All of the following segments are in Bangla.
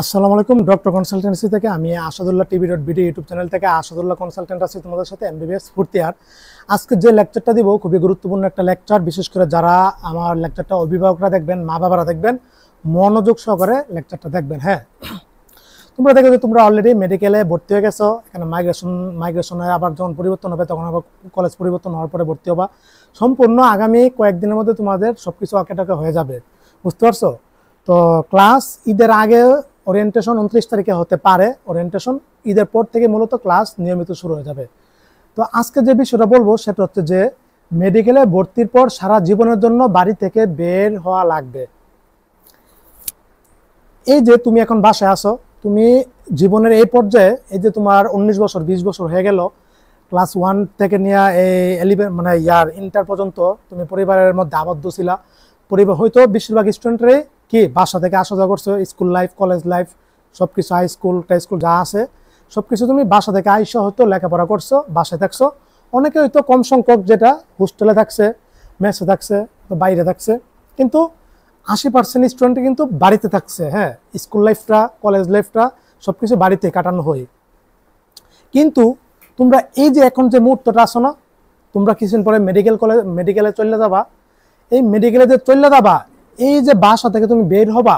আসসালামু আলাইকুম। ডক্টর কনসালটেন্সি থেকে আমি আসাদুল্লাহ টিভি.বিডি ইউটিউব চ্যানেল থেকে আসাদুল্লাহ কনসালটেন্ট আছি তোমাদের সাথে এমবিবিএস ফোর্থ ইয়ার। আজকে যে লেকচারটা দিব খুবই গুরুত্বপূর্ণ একটা লেকচার, বিশেষ করে যারা আমার লেকচারটা অভিভাবকরা দেখবেন, মা বাবারা দেখবেন, মনোযোগ সহকারে লেকচারটা দেখবেন। হ্যাঁ, তোমরা দেখো যে তোমরা অলরেডি মেডিকেলে ভর্তি হয়ে গেছো। এখানে মাইগ্রেশনে আবার যখন পরিবর্তন হবে তখন আবার কলেজ পরিবর্তন হওয়ার পরে ভর্তি হবা। সম্পূর্ণ আগামী কয়েকদিনের মধ্যে তোমাদের সবকিছু আঁকে হয়ে যাবে, বুঝতে পারছো? তো ক্লাস ঈদের আগে ওরিয়েন্টেশন 29 তারিখে হতে পারে। ওরিয়েন্টেশন ঈদের পর থেকে মূলত ক্লাস নিয়মিত শুরু হয়ে যাবে। তো আজকে যে বিষয়টা বলবো সেটা হচ্ছে যে মেডিকেলে ভর্তির পর সারা জীবনের জন্য বাড়ি থেকে বের হওয়া লাগবে। এই যে তুমি এখন বাসায় আসো, তুমি জীবনের এই পর্যায়ে, এই যে তোমার 19 বছর 20 বছর হয়ে গেল, ক্লাস 1 থেকে নিয়ে এই 11 মানে ইয়ার ইন্টার পর্যন্ত তুমি পরিবারের মধ্যে আবদ্ধ ছিলা। পরিবার হয়তো বেশিরভাগ স্টুডেন্টরাই কি বাসা থেকে আসা যাওয়া করছো, স্কুল লাইফ, কলেজ লাইফ, সবকিছু হাই স্কুল স্কুল যা আছে সবকিছু তুমি বাসা থেকে আইসা হয়তো লেখাপড়া করছো, বাসায় থাকছো। অনেকে হয়তো কম সংখ্যক যেটা হোস্টেলে থাকছে, মেসে থাকছে, বাইরে থাকছে, কিন্তু 80% স্টুডেন্ট কিন্তু বাড়িতে থাকছে। হ্যাঁ, স্কুল লাইফটা, কলেজ লাইফটা সবকিছু বাড়িতে কাটানো হয়। কিন্তু তোমরা এই যে এখন যে মুহূর্তটা আসো না, তোমরা কিছুদিন পরে মেডিকেলে চলে যাবা। এই মেডিকেলে যে চলে যাবা, এই যে বাসা থেকে তুমি বের হবা,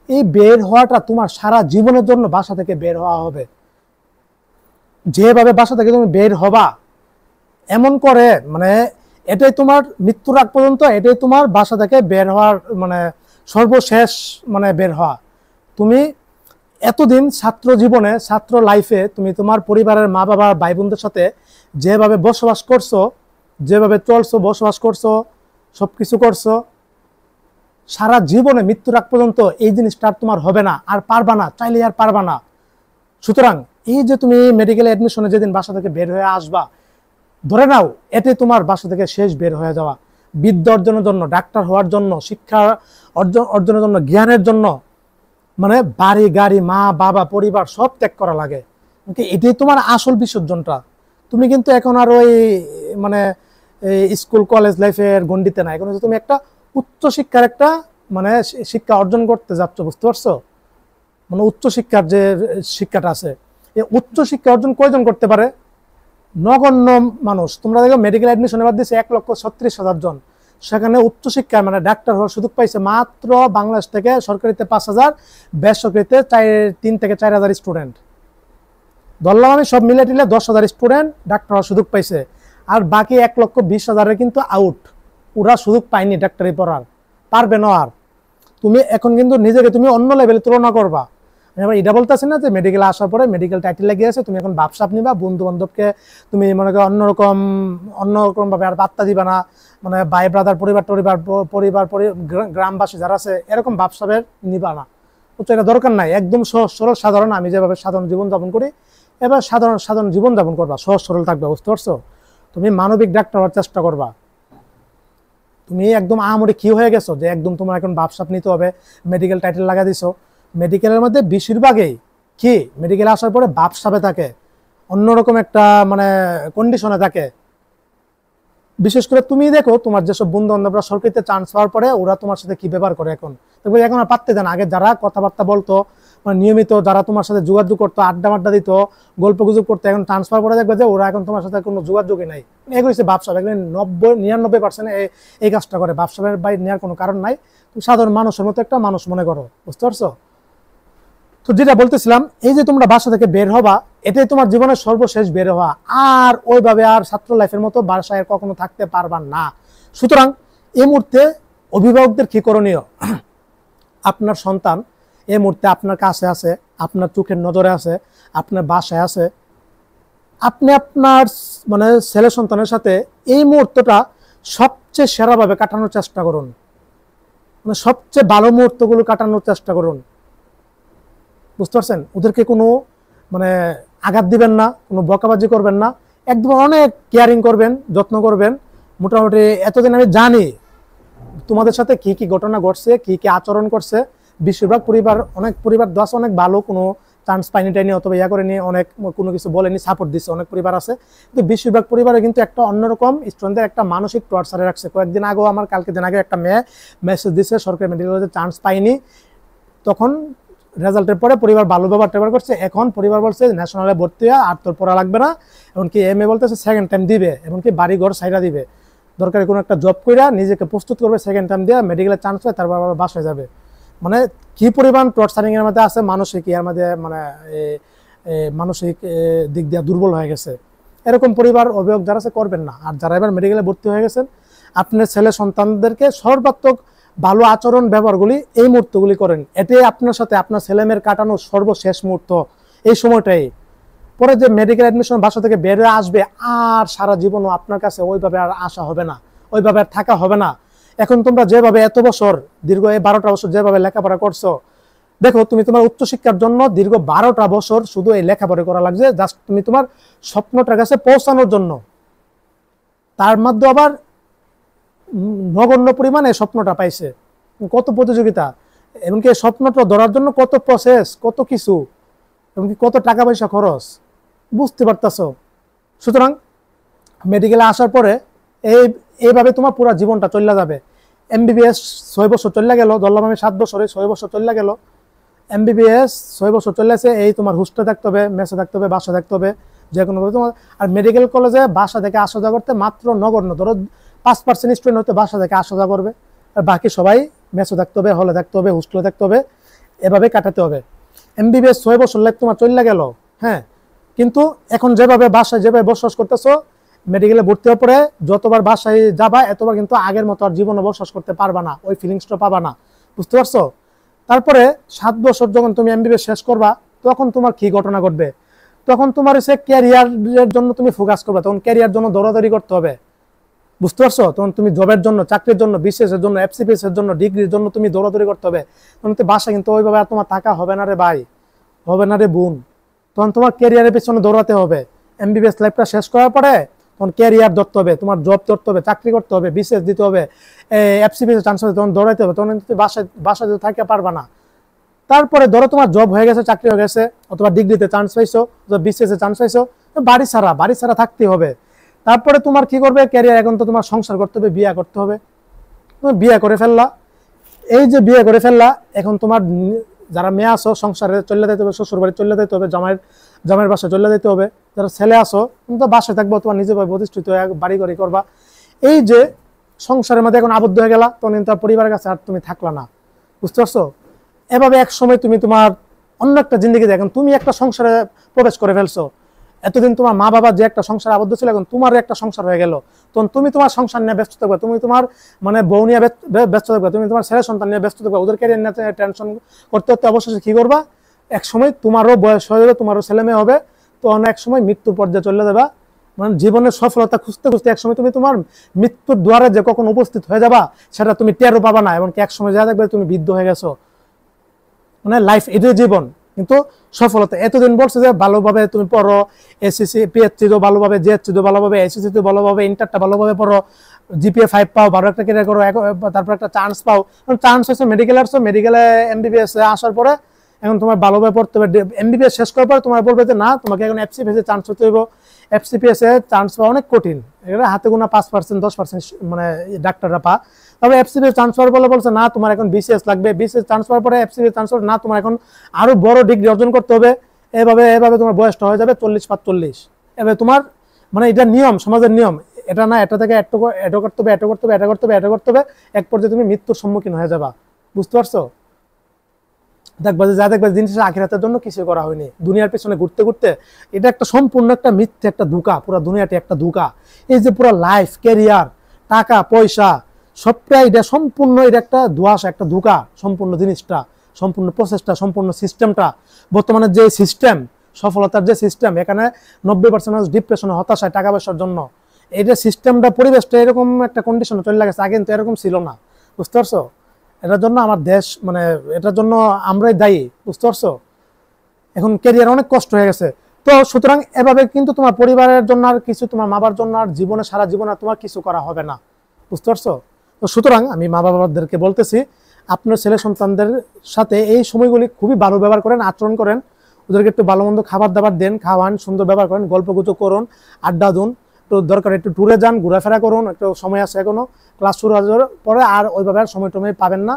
এই বের হওয়াটা তোমার সারা জীবনের জন্য বাসা থেকে বের হওয়া হবে। যেভাবে বাসা থেকে তুমি বের হবা, এমন করে মানে এটাই তোমার মৃত্যুর আগ পর্যন্ত, এটাই তোমার বাসা থেকে বের হওয়ার মানে সর্বশেষ মানে বের হওয়া। তুমি এতদিন ছাত্র জীবনে, ছাত্র লাইফে তুমি তোমার পরিবারের মা বাবা ভাই বোনদের সাথে যেভাবে বসবাস করছো, যেভাবে চলছো, বসবাস করছো, সবকিছু করছো, সারা জীবনে মৃত্যুর আগ পর্যন্ত এই জিনিসটা তোমার হবে না, আর পারবা না, চাইলে আর পারবা না। সুতরাং এই যে তুমি মেডিকেল অ্যাডমিশনে যেদিন বাসা থেকে বের হয়ে আসবা, ধরে নাও এটাই তোমার বাসা থেকে শেষ বের হয়ে যাওয়া। বিদ্যা অর্জনের জন্য, ডাক্তার হওয়ার জন্য, শিক্ষা অর্জনের জন্য, জ্ঞানের জন্য মানে বাড়ি গাড়ি, মা বাবা, পরিবার সব ত্যাগ করা লাগে। এটাই তোমার আসল বিসর্জনটা। তুমি কিন্তু এখন আর ওই মানে স্কুল কলেজ লাইফের গণ্ডিতে না, এখন তুমি একটা উচ্চ শিক্ষার একটা মানে শিক্ষা অর্জন করতে যাচ্ছ, বুঝতে পারছো? মানে উচ্চ শিক্ষার যে শিক্ষাটা আছে, এই উচ্চ শিক্ষা অর্জন কয়জন করতে পারে? নগণ্য মানুষ। তোমরা দেখো মেডিকেল অ্যাডমিশন এবার দিচ্ছে 1,36,000 জন। সেখানে উচ্চশিক্ষায় মানে ডাক্তার হওয়ার সুযোগ পাইছে মাত্র বাংলাদেশ থেকে সরকারিতে 5,000, বেসরকারিতে 3 থেকে 4,000 স্টুডেন্ট। ধরলাম আমি সব মিলে টিলে 10,000 স্টুডেন্ট ডাক্তার হওয়ার সুযোগ পাইছে, আর বাকি 1,20,000 কিন্তু আউট। ওরা সুযোগ পায়নি ডাক্তারি পড়ার, পারবে না। আর তুমি এখন কিন্তু নিজেকে তুমি অন্য লেভেলে তুলনা করবা। এবার এটা বলতেছি না যে মেডিকেলে আসার পরে মেডিকেল টাইটেল লেগে আছে তুমি এখন ব্যবসা নিবা, বন্ধু বান্ধবকে তুমি মনে করো অন্যরকম ভাবে আর বার্তা দিবা না, মানে ভাই ব্রাদার, পরিবার গ্রামবাসী যারা আছে এরকম ব্যবসাবের নিবা না। তো এটা দরকার নাই। একদম সহজ সরল সাধারণ, আমি যেভাবে সাধারণ জীবনযাপন করি এবার সাধারণ জীবনযাপন করবা, সহজ সরল থাকবে, বুঝতে পারছো? তুমি মানবিক ডাক্তার হওয়ার চেষ্টা করবা। তুমি একদম আহামরি কি হয়ে গেছো যে একদম তোমার এখন ব্যবসা নিতে হবে, মেডিকেল টাইটেল লাগা দিছো। মেডিকেলের মধ্যে বেশিরভাগই কি মেডিকেলে আসার পরে ব্যবসাবে থাকে, অন্যরকম একটা মানে কন্ডিশনে থাকে। বিশেষ করে তুমি দেখো তোমার যেসব বন্ধু বান্ধবরা সরকারিতে চান্স পাওয়ার পরে ওরা তোমার সাথে কি ব্যবহার করে এখন এখন আর পারতে দেন। আগে যারা কথাবার্তা বলতো, মানে নিয়মিত যারা তোমার সাথে যোগাযোগ করতো, আড্ডা দিত, গল্প গুজব করতো, এখন ট্রান্সফার করে দেখবে যে ওরা এখন তোমার সাথে কোনো যোগাযোগই নাই। এগুলো হচ্ছে ব্যবসা। 99% এই কাজটা করে। ব্যবসার বাইরে নেওয়ার কোনো কারণ নাই। তুমি সাধারণ মানুষের মতো একটা মানুষ মনে করো, বুঝতে পারছো? তো যেটা বলতেছিলাম, এই যে তোমরা বাসা থেকে বের হবা, এটাই তোমার জীবনের সর্বশেষ বের হওয়া। আর ওইভাবে আর ছাত্র লাইফের মতো বাসায় কখনো থাকতে পারবা না। সুতরাং এই মুহূর্তে অভিভাবকদের কি করণীয়? আপনার সন্তান এই মুহূর্তে আপনার কাছে আছে, আপনার চোখের নজরে আছে, আপনার বাসায় আছে। আপনি আপনার মানে ছেলে সন্তানের সাথে এই মুহূর্তটা সবচেয়ে সেরাভাবে কাটানোর চেষ্টা করুন, মানে সবচেয়ে ভালো মুহূর্তগুলো কাটানোর চেষ্টা করুন, বুঝতে পারছেন? ওদেরকে কোনো মানে আঘাত দিবেন না, কোনো বকাবাজি করবেন না, একদম অনেক কেয়ারিং করবেন, যত্ন করবেন। মোটামুটি এতদিন আমি জানি তোমাদের সাথে কি কি ঘটনা ঘটছে, কি কি আচরণ করছে। বেশিরভাগ পরিবার, অনেক পরিবার দশ অনেক ভালো, কোনো চান্স পাইনি টাইনি অথবা ইয়া করেনি, অনেক কোনো কিছু বলেনি, সাপোর্ট দিচ্ছে, অনেক পরিবার আছে। কিন্তু বেশিরভাগ পরিবারে কিন্তু একটা অন্যরকম স্টুডেন্টদের একটা মানসিক টর্চারে রাখছে। কয়েকদিন আগেও আমার কালকে দিন আগে একটা মেয়ে মেসেজ দিচ্ছে সরকারি মেডিকেল কলেজে চান্স পাইনি, তখন রেজাল্টের পরে পরিবার ভালো ব্যবহার টেবার করছে, এখন পরিবার বলছে ন্যাশনালে ভর্তি হয় আর তোর পড়া লাগবে না, এমনকি এমএ বলতেছে সেকেন্ড টাইম দিবে, এমনকি বাড়ি ঘর সাইডা দিবে, দরকারি কোনো একটা জব কইরা নিজেকে প্রস্তুত করবে, সেকেন্ড টাইম দিয়ে মেডিকেলের চান্স হয়, তারপর আবার বাসায় যাবে। মানে কি পরিমাণ টর্চারিং এর মধ্যে আছে, মানসিক এর মধ্যে মানে মানসিক দিক দিয়ে দুর্বল হয়ে গেছে। এরকম পরিবার অভিযোগ যারা আছে করবেন না। আর যারা এবার মেডিকেলে ভর্তি হয়ে গেছেন, আপনার ছেলে সন্তানদেরকে সর্বাত্মক ভালো আচরণ ব্যবহারগুলি এই মুহূর্তগুলি করেন, এটাই আপনার সাথে আপনার ছেলেমেয়ের কাটানো সর্বশেষ মুহূর্ত এই সময়টাই। পরে যে মেডিকেল অ্যাডমিশন বাসা থেকে বের হয়ে আসবে, আর সারা জীবনও আপনার কাছে ওইভাবে আর আসা হবে না, ওইভাবে আর থাকা হবে না। এখন তোমরা যেভাবে এত বছর দীর্ঘ এই 12টা বছর যেভাবে লেখাপড়া করছো, দেখো তুমি তোমার উচ্চশিক্ষার জন্য দীর্ঘ 12টা বছর শুধু এই লেখাপড়া করা লাগছে, জাস্ট তুমি তোমার স্বপ্নটার কাছে পৌঁছানোর জন্য। তার মধ্যে আবার নগণ্য পরিমাণে স্বপ্নটা পাইছে, কত প্রতিযোগিতা, এমনকি এই স্বপ্নটা ধরার জন্য কত প্রসেস, কত কিছু, এমনকি কত টাকা পয়সা খরচ, বুঝতে পারতেছো। সুতরাং মেডিকেলে আসার পরে এইভাবে তোমার পুরো জীবনটা চলে যাবে। এমবিবিএস 6 বছর চলে গেল, ধরলাম আমি 7 বছরে 6 বছর চলে গেল, এমবিবিএস 6 বছর চলে আসে, এই তোমার হোস্টেলে থাকতে হবে, মেসে থাকতে হবে, বাসা থাকতে হবে, যে কোনো তোমার। আর মেডিকেল কলেজে বাসা থেকে আসা যাওয়া করতে মাত্র নগণ্য, ধরো 5% স্টুডেন্ট হয়তো বাসা থেকে আসা যাওয়া করবে, আর বাকি সবাই মেসে থাকতে হবে, হলে থাকতে হবে, হোস্টেলে থাকতে হবে, এভাবে কাটাতে হবে। এমবিবিএস 6 বছর লাইফ তোমার চলে গেল, হ্যাঁ, কিন্তু এখন যেভাবে বাসায় যেভাবে বসবাস করতেছো, মেডিকেলে ভর্তি হওয়ার পরে যতবার বাসায় যাবা এতবার কিন্তু আগের মতো আর জীবনে বসবাস করতে পারবা না, ওই ফিলিংসটা পাবা না, বুঝতে পারছো। তারপরে 7 বছর যখন তুমি এমবিবিএস শেষ করবা, তখন তোমার কি ঘটনা ঘটবে, তখন তোমার এসে ক্যারিয়ারের জন্য তুমি ফোকাস করবে, তখন ক্যারিয়ার জন্য দৌড়াদৌড়ি করতে হবে, বুঝতে পারছো। তখন তুমি জবের জন্য, চাকরির জন্য, বিসিএস এর জন্য, এফসিপিএস এর জন্য, ডিগ্রির জন্য তুমি দৌড়াদৌড়ি করতে হবে। তখন বাসা কিন্তু ওইভাবে আর তোমার থাকা হবে না রে ভাই, হবে না রে বোন। তখন তোমার ক্যারিয়ারের পেছনে দৌড়াতে হবে। এমবিবিএস লাইফটা শেষ করার পরে তখন ক্যারিয়ার ধরতে হবে, তোমার জব ধরতে হবে, চাকরি করতে হবে, বিসিএস দিতে হবে, এফসিপিএস চান্স হবে, তখন দৌড়াইতে হবে, তখন তুমি বাসায় থাকতে পারবা না। তারপরে ধরো তোমার জব হয়ে গেছে, চাকরি হয়ে গেছে, অথবা ডিগ্রিতে চান্স পাইছো, বিসিএস এ চান্স পাইছো, বাড়ি ছাড়া থাকতে হবে। তারপরে তোমার কি করবে, ক্যারিয়ার, এখন তো তোমার সংসার করতে হবে, বিয়ে করতে হবে। তুমি বিয়ে করে ফেললা, এই যে বিয়ে করে ফেললা, এখন তোমার যারা মেয়ে আসো সংসারে চলে যেতে হবে, শ্বশুর বাড়ি চলে যেতে হবে, জামাইয়ের বাসায় চলে যেতে হবে। যারা ছেলে আসো তুমি তো বাসায় থাকবো, তোমার নিজে প্রতিষ্ঠিত হয়ে বাড়ি গাড়ি করবা। এই যে সংসারের মধ্যে এখন আবদ্ধ হয়ে গেলা, তখন কিন্তু পরিবারের কাছে আর তুমি থাকলা না, বুঝতে পারছো। এভাবে এক সময় তুমি তোমার অন্য একটা জিন্দগি, এখন তুমি একটা সংসারে প্রবেশ করে ফেলছো। এতদিন তোমার মা বাবা যে একটা সংসারে আবদ্ধ ছিল, এখন তোমার একটা সংসার হয়ে গেল, তখন তুমি তোমার সংসার নিয়ে ব্যস্ত থাকবে, তুমি তোমার মানে বউ নিয়ে ব্যস্ত থাকবে, তুমি তোমার ছেলে সন্তান নিয়ে ব্যস্ত থাকবে, ওদের ক্যারিয়ার নিয়ে টেনশন করতে করতে অবশেষে কি করবা, এক সময় তোমারও বয়স হয়ে যাবে, তোমারও ছেলে মেয়ে হবে, তো অনেক সময় মৃত্যুর পর্যায়ে চলে যাবা। মানে জীবনের সফলতা খুঁজতে খুঁজতে এক সময় তুমি তোমার মৃত্যুর দ্বারে যে কখন উপস্থিত হয়ে যাবা সেটা তুমি টেরও পাবা না, এবং এক সময় যা দেখবে তুমি বৃদ্ধ হয়ে গেছো। মানে লাইফ এটাই জীবন। কিন্তু সফলতা এতদিন বলছে যে ভালোভাবে তুমি পড়ো, এসএসসি পিএসসি তো ভালোভাবে, জিএসসি তো ভালোভাবে, এসএসসি তো ভালোভাবে, ইন্টারটা ভালোভাবে পড়ো, জিপিএ 5 পাও, 12 একটা ক্যারিয়ার করো, তারপর একটা চান্স পাও। চান্স হচ্ছে মেডিকেল আসছো, মেডিকেলে এমবিবিএস আসার পরে এখন তোমার ভালোভাবে পড়তে হবে। এমবিবিএস শেষ করার পরে তোমার বলবে যে না, তোমাকে এখন এফসিপিএস এ চান্স হতে হইব। এফসিপিএস এ চান্স পাওয়া অনেক কঠিন, এটা হাতে গোনা 5% 10% মানে ডাক্তাররা পা। তবে এফসিপিএস চান্স পাওয়ার বলে বলছে না, তোমার এখন বিসিএস লাগবে, বিসিএস চান্স পাওয়ার পরে এফসিপিএস চান্স পাওয়ার না, তোমার এখন আরো বড় ডিগ্রি অর্জন করতে হবে। এভাবে তোমার বয়সটা হয়ে যাবে 40-45। এভাবে তোমার মানে এটা নিয়ম, সমাজের নিয়ম, এটা না এটা থেকে এটা করতে হবে, এটা করতে হবে, এটা করতে হবে, এটা করতে হবে, এক পর্যায়ে তুমি মৃত্যুর সম্মুখীন হয়ে যাবা, বুঝতে পারছো। দেখবা যে যা দেখবা জিনিসটা আখিরাতের জন্য কিছু করা হয়নি, দুনিয়ার পেছনে ঘুরতে ঘুরতে এটা একটা সম্পূর্ণ একটা মিথ্যে, একটা ধোঁকা, পুরো দুনিয়াটি একটা ধোঁকা। এই যে পুরো লাইফ, ক্যারিয়ার, টাকা পয়সা সবটাই এটা সম্পূর্ণ, এটা একটা ধোঁয়াশা, একটা ধোঁকা। সম্পূর্ণ জিনিসটা, সম্পূর্ণ প্রসেসটা, সম্পূর্ণ সিস্টেমটা, বর্তমানে যে সিস্টেম, সফলতার যে সিস্টেম, এখানে 90% ডিপ্রেশনে, হতাশায়, টাকা পয়সার জন্য। এই যে সিস্টেমটা, পরিবেশটা এরকম একটা কন্ডিশনে চলে গেছে, আগে কিন্তু এরকম ছিল না, বুঝতে পারছো। এটার জন্য আমার দেশ মানে এটার জন্য আমরাই দায়ী, বুঝতে পারছো। এখন ক্যারিয়ার অনেক কষ্ট হয়ে গেছে। তো সুতরাং এভাবে কিন্তু তোমার পরিবারের জন্য আর কিছু, তোমার মা বাবার জন্য আর জীবনে, সারা জীবনে তোমার কিছু করা হবে না, বুঝতে পারছো। তো সুতরাং আমি মা বাবাদেরকে বলতেছি, আপনার ছেলে সন্তানদের সাথে এই সময়গুলি খুবই ভালো ব্যবহার করেন, আচরণ করেন, ওদেরকে একটু ভালো মন্দ খাবার দাবার দেন, খাওয়ান, সুন্দর ব্যবহার করেন, গল্প গুজব করুন, আড্ডা দিন, তো দরকার একটু ট্যুরে যান, ঘোরাফেরা করুন, একটু সময় আছে এখনো, ক্লাস শুরু হওয়ার পরে আর ওইভাবে আর সময় টময় পাবেন না,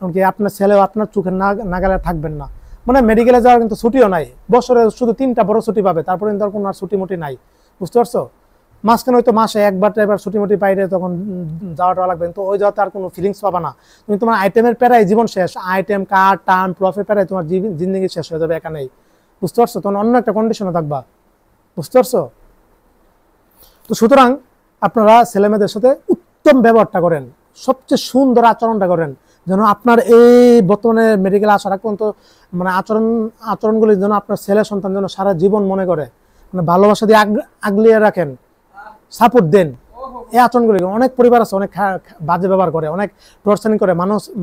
এমনকি আপনার ছেলেও আপনার চোখের নাগালে থাকবেন না। মানে মেডিকেলে যাওয়ার কিন্তু ছুটিও নাই, বছরে শুধু 3টা বড় ছুটি পাবে, তারপরে কিন্তু আর কোনো আর ছুটি মুটি নাই, বুঝতে পারছো? মাঝখানে হয়তো মাসে একবার টাইবার ছুটি মুটি পাইলে তখন যাওয়াটা লাগবে, কিন্তু ওই যাওয়াতে আর কোনো ফিলিংস পাবা না। তুমি তোমার আইটেমের প্যারাই জীবন শেষ, আইটেম কার্ড টার্ন প্রফের প্যারাই তোমার জিন্দগি শেষ হয়ে যাবে এখানেই, বুঝতে পারছো? তখন অন্য একটা কন্ডিশনে থাকবা, বুঝতে পারছো? তো সুতরাং আপনারা ছেলেমেয়েদের সাথে উত্তম ব্যবহারটা করেন, সবচেয়ে সুন্দর আচরণটা করেন, যেন আপনার এই বর্তমানে মেডিকেল আসার আগ পর্যন্ত মানে আচরণগুলি যেন আপনার ছেলে সন্তান যেন সারা জীবন মনে করে, মানে ভালোবাসা দিয়ে আগলিয়ে রাখেন, সাপোর্ট দেন। এই আচরণগুলি অনেক পরিবার আছে অনেক বাজে ব্যবহার করে, অনেক টর্চারিং করে,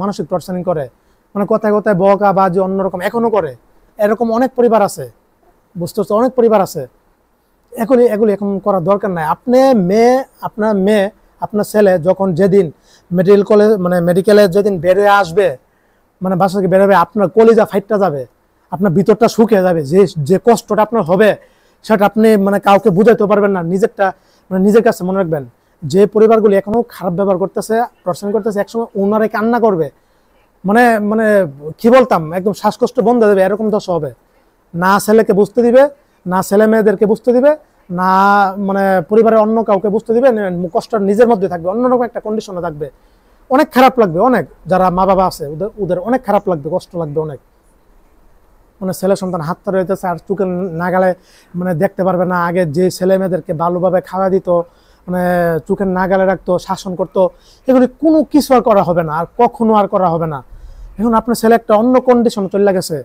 মানসিক টর্চারিং করে, মানে কথায় কথায় বকা বাজি অন্যরকম এখনো করে, এরকম অনেক পরিবার আছে, বুঝতে পারছো? অনেক পরিবার আছে। এগুলি এখন করার দরকার নাই। আপনার মেয়ে আপনার ছেলে যখন যেদিন মেডিকেলে যেদিন বেরোয় আসবে, মানে বাসা থেকে বেরোবে, আপনার কলিজা ফাইটটা যাবে, আপনার ভিতরটা শুকিয়ে যাবে, যে কষ্টটা আপনার হবে সেটা আপনি মানে কাউকে বুঝাইতে পারবেন না, নিজের কাছে মনে রাখবেন। যে পরিবারগুলি এখনো খারাপ ব্যবহার করতেছে, টর্চার করতেছে, একসময় ওনারে কান্না করবে, মানে মানে কি বলতাম, একদম শ্বাসকষ্ট বন্ধ হয়ে যাবে, এরকম দশা হবে। না ছেলেকে বুঝতে দিবে, না ছেলে মেয়েদেরকে বুঝতে দিবে, না মানে পরিবারের অন্য কাউকে বুঝতে দিবে, কষ্টটা নিজের মধ্যে থাকবে, অন্যরকম একটা কন্ডিশনে থাকবে। অনেক খারাপ লাগবে, অনেক যারা মা বাবা আছে ওদের অনেক খারাপ লাগবে, কষ্ট লাগবে অনেক। মানে ছেলে সন্তান হাত ধরে হইতেছে আর চোখে নাগালে মানে দেখতে পারবে না। আগে যে ছেলে মেয়েদেরকে ভালোভাবে খাওয়া দিত, মানে চোখের নাগালে রাখতো, শাসন করতো, এগুলি কোনো কিছু আর করা হবে না, আর কখনো আর করা হবে না। এখন আপনার ছেলে একটা অন্য কন্ডিশন চলে গেছে,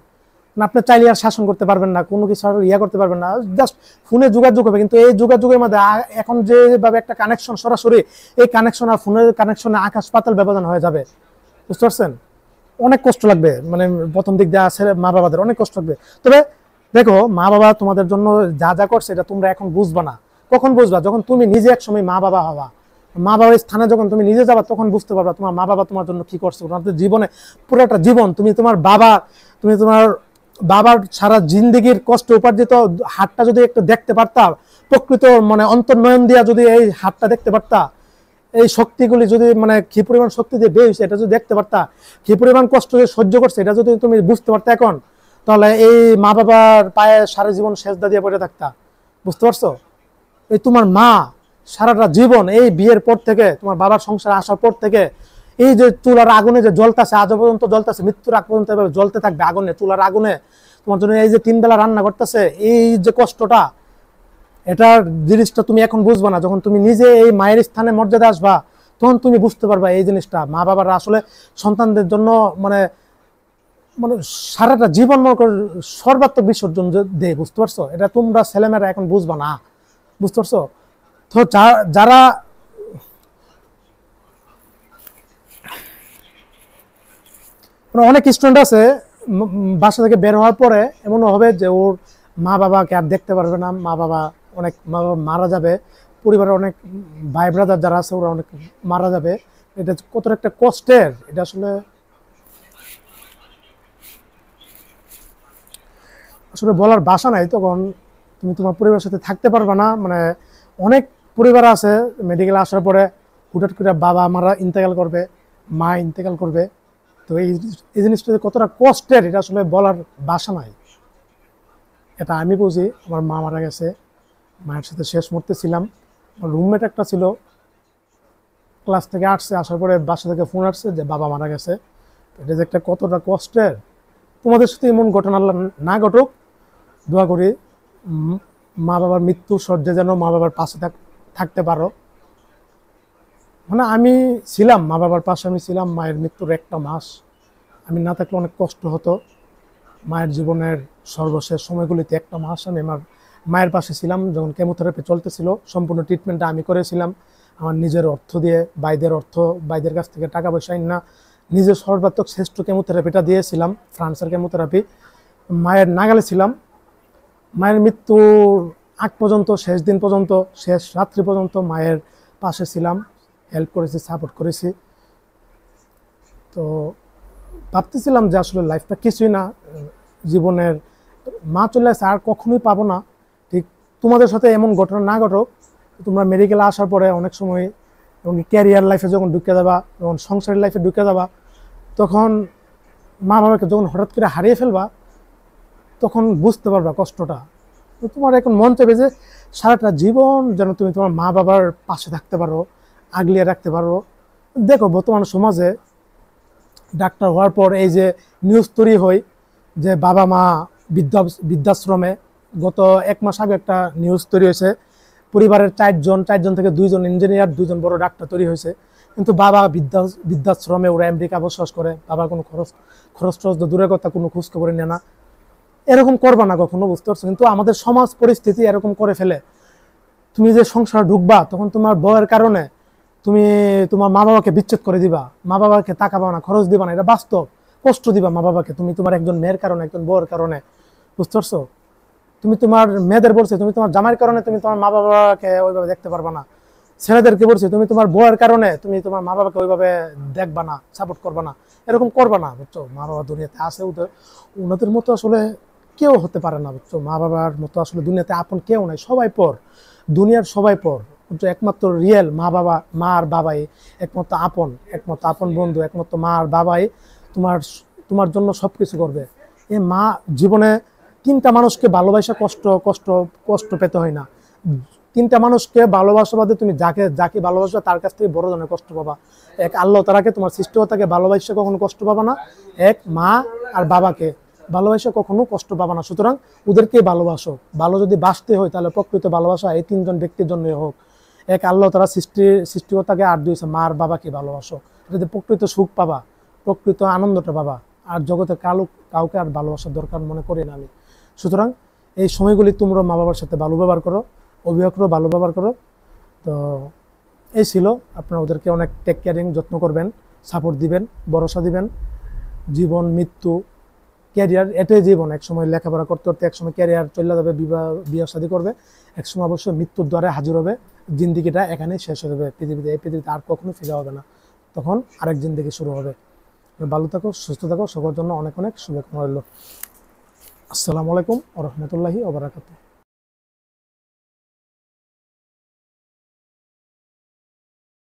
আপনি চাইলে আর শাসন করতে পারবেন না, কোনো কিছু আর করতে পারবেন না, জাস্ট ফোনে যোগাযোগ হবে। কিন্তু এই যোগাযোগের মধ্যে এখন যেভাবে একটা কানেকশন সরাসরি, এই কানেকশন আর ফোনের কানেকশনে আকাশ পাতাল ব্যবধান হয়ে যাবে, বুঝতে পারছেন? অনেক কষ্ট লাগবে, মানে প্রথম দিক দিয়ে আছে মা বাবাদের অনেক কষ্ট লাগবে। তবে দেখো, মা বাবা তোমাদের জন্য যা যা করছে এটা তোমরা এখন বুঝবা না। কখন বুঝবা? যখন তুমি নিজে একসময় মা বাবা হবা, মা বাবার স্থানে যখন তুমি নিজে যাবা, তখন বুঝতে পারবা তোমার মা বাবা তোমার জন্য কি করছে। তোমাদের জীবনে পুরোটা জীবন তুমি তোমার বাবার সারা জিন্দগির কষ্ট উপার্জিত হাতটা যদি একটু দেখতে পারতা, প্রকৃত মানে অন্তর্নয়ন দিয়া যদি এই হাতটা দেখতে পারতা, এই শক্তিগুলি যদি মানে কি পরিমাণ শক্তি দিয়ে বের হয়েছে এটা যদি দেখতে পারতা, কি পরিমাণ কষ্ট সহ্য করছে এটা যদি তুমি বুঝতে পারতা এখন, তাহলে এই মা বাবার পায়ে সারা জীবন সেজদা দিয়ে পড়ে থাকতা, বুঝতে পারছো? এই তোমার মা সারাটা জীবন এই বিয়ের পর থেকে, তোমার বাবার সংসারে আসার পর থেকে, এই যে চুলার আগুনে যে জ্বলতেছে, আজ পর্যন্ত জ্বলতেছে, মৃত্যুর আগ পর্যন্ত জ্বলতে থাকবে আগুনে, চুলার আগুনে তোমার জন্য এই যে 3 বেলা রান্না করতেছে, এই যে কষ্টটা, এটার জিনিসটা তুমি এখন বুঝবা না। যখন তুমি নিজে এই মায়ের স্থানে মর্যাদা আসবা, তখন তুমি বুঝতে পারবা এই জিনিসটা। মা বাবারা আসলে সন্তানদের জন্য মানে মানে সারাটা জীবন মনে করে সর্বাত্মক বিসর্জন দেয়, বুঝতে পারছো? এটা তোমরা ছেলেমেয়েরা এখন বুঝবা না, বুঝতে পারছো? তো যারা অনেক স্টুডেন্ট আছে বাসা থেকে বের হওয়ার পরে এমনও হবে যে ওর মা বাবাকে আর দেখতে পারবে না, মা বাবা মারা যাবে, পরিবারের অনেক ভাই ব্রাদার যারা আছে ওরা অনেক মারা যাবে। এটা কত একটা কষ্টের, এটা আসলে বলার ভাষা নাই। তখন তুমি তোমার পরিবারের সাথে থাকতে পারবে না। মানে অনেক পরিবার আছে মেডিকেল আসার পরে হুটহাট করে বাবা মারা ইন্তেকাল করবে, মা ইন্তেকাল করবে। তো এই জিনিসটা কতটা কষ্টের এটা আসলে বলার ভাষা নাই। এটা আমি বুঝি। আমার মা মারা গেছে, মায়ের সাথে শেষ মুহূর্তে ছিলাম। আমার রুমমেট একটা ছিল, ক্লাস থেকে আসছে, আসার পরে বাসা থেকে ফোন আসছে যে বাবা মারা গেছে। এটা যে একটা কতটা কষ্টের। তোমাদের সাথে এমন ঘটনা না ঘটুক, দোয়া করি মা বাবার মৃত্যু সজ্জে যেন মা বাবার পাশে থাকতে পারো। মানে আমি ছিলাম মা বাবার পাশে, আমি ছিলাম মায়ের মৃত্যুর 1টা মাস। আমি না থাকলে অনেক কষ্ট হতো। মায়ের জীবনের সর্বশেষ সময়গুলিতে 1টা মাস আমি আমার মায়ের পাশে ছিলাম। যখন কেমোথেরাপি চলতেছিল, সম্পূর্ণ ট্রিটমেন্টটা আমি করেছিলাম আমার নিজের অর্থ দিয়ে, বাইদের কাছ থেকে টাকা পয়সা না, নিজের সর্বাত্মক শ্রেষ্ঠ কেমোথেরাপিটা দিয়েছিলাম, ফ্রান্সের কেমোথেরাপি। মায়ের নাগালে ছিলাম। মায়ের মৃত্যুর আগ পর্যন্ত, শেষ দিন পর্যন্ত, শেষ রাত্রি পর্যন্ত মায়ের পাশে ছিলাম, হেল্প করেছি, সাপোর্ট করেছি। তো ভাবতেছিলাম যে আসলে লাইফটা কিছুই না, জীবনের মা চলে আসে আর কখনোই পাবো না। ঠিক তোমাদের সাথে এমন ঘটনা না ঘটুক। তোমরা মেডিকেলে আসার পরে অনেক সময় এবং ক্যারিয়ার লাইফে যখন ঢুকে যাবা, যখন সংসারের লাইফে ঢুকে যাবা, তখন মা বাবাকে যখন হঠাৎ করে হারিয়ে ফেলবা, তখন বুঝতে পারবা কষ্টটা। তো তোমার এখন মন চাইবে যে সারাটা জীবন যেন তুমি তোমার মা বাবার পাশে থাকতে পারো, আগলিয়ে রাখতে পারো। দেখো বর্তমান সমাজে ডাক্তার হওয়ার পর এই যে নিউজ তৈরি হয় যে বাবা মা বৃদ্ধাশ্রমে, গত 1 মাস আগে একটা নিউজ তৈরি হয়েছে, পরিবারের চারজন থেকে 2জন ইঞ্জিনিয়ার, 2জন বড় ডাক্তার তৈরি হয়েছে, কিন্তু বাবা বৃদ্ধাশ্রমে, ওরা আমেরিকা বসবাস করে, বাবার কোনো খরচ টরচ দূরের কথা, কোনো খোঁজ খবর নেয় না। এরকম করবা না কখনো, বুঝতে পারছো? কিন্তু আমাদের সমাজ পরিস্থিতি এরকম করে ফেলে। তুমি যে সংসার ঢুকবা, তখন তোমার বউয়ের কারণে তুমি তোমার মা বাবাকে বিচ্ছেদ করে দিবা, মা বাবাকে তাকাবা না, খরচ দিবা না, এটা বাস্তব। কষ্ট দিবা মা বাবাকে তুমি তোমার একজন মেয়ের কারণে, একজন বউয়ের কারণে, বুঝতে পারছো? তুমি তোমার মেয়েদের বলছে, তুমি তোমার জামাইয়ের কারণে তুমি তোমার মা বাবাকে ওইভাবে দেখতে পারবা না। ছেলেদেরকে বলছি, তুমি তোমার বউয়ের কারণে তুমি তোমার মা বাবাকে ওইভাবে দেখবা না, সাপোর্ট করবা না, এরকম করবা না, বুঝছো? মা বাবা দুনিয়াতে আছে, ওনাদের মতো আসলে কেউ হতে পারে না, বুঝছো? মা বাবার মতো আসলে দুনিয়াতে আপন কেউ নাই, সবাই পর, দুনিয়ার সবাই পর, বুঝছো? একমাত্র রিয়েল মা বাবা, মা আর বাবাই একমাত্র আপন বন্ধু, একমাত্র মা আর বাবাই তোমার তোমার জন্য সবকিছু করবে। এ মা জীবনে 3টা মানুষকে ভালোবাসা কষ্ট কষ্ট কষ্ট পেতে হয় না। 3টা মানুষকে ভালোবাসা বাদে তুমি যাকে ভালোবাসবে তার কাছ থেকে বড় ধরনের কষ্ট পাবা। এক আল্লাহ তাআলাকে, তোমার সৃষ্টিকর্তাকে ভালোবাসা কখনো কষ্ট পাবা না। এক মা আর বাবাকে ভালোবাসা কখনো কষ্ট পাবা না। সুতরাং ওদেরকে ভালোবাসো। ভালো যদি বাসতে হয় তাহলে প্রকৃত ভালোবাসা এই 3জন ব্যক্তির জন্যই হোক। এক আল্লাহ তাআলা সৃষ্টিকর্তাকে, আর 2 মা আর বাবাকে ভালোবাসো। এটাতে প্রকৃত সুখ পাবা, প্রকৃত আনন্দটা পাবা। আর জগতে কাউকে আর ভালোবাসার দরকার মনে করি না আমি। সুতরাং এই সময়গুলি তোমরা মা বাবার সাথে ভালো ব্যবহার করো, অভিভাবকরাও ভালো ব্যবহার করো। তো এই ছিল, আপনারা ওদেরকে অনেক টেক কেয়ারিং, যত্ন করবেন, সাপোর্ট দিবেন, ভরসা দিবেন। জীবন মৃত্যু ক্যারিয়ার, এটাই জীবন। একসময় লেখাপড়া করতে করতে একসময় ক্যারিয়ার চলে যাবে, বিয়ে শাদী করবে, একসময় অবশ্যই মৃত্যুর দ্বারে হাজির হবে। জিন্দিগিটা এখানেই শেষ হয়ে যাবে পৃথিবীতে, এই পৃথিবীতে আর কখনো ফিরে হবে না। তখন আরেক জিন্দিগি শুরু হবে। ভালো থাকো, সুস্থ থাকো, সকলের জন্য অনেক অনেক শুভকামনা রইল। আসসালামু আলাইকুম ওয়া রাহমাতুল্লাহি ওয়া বারাকাতুহু।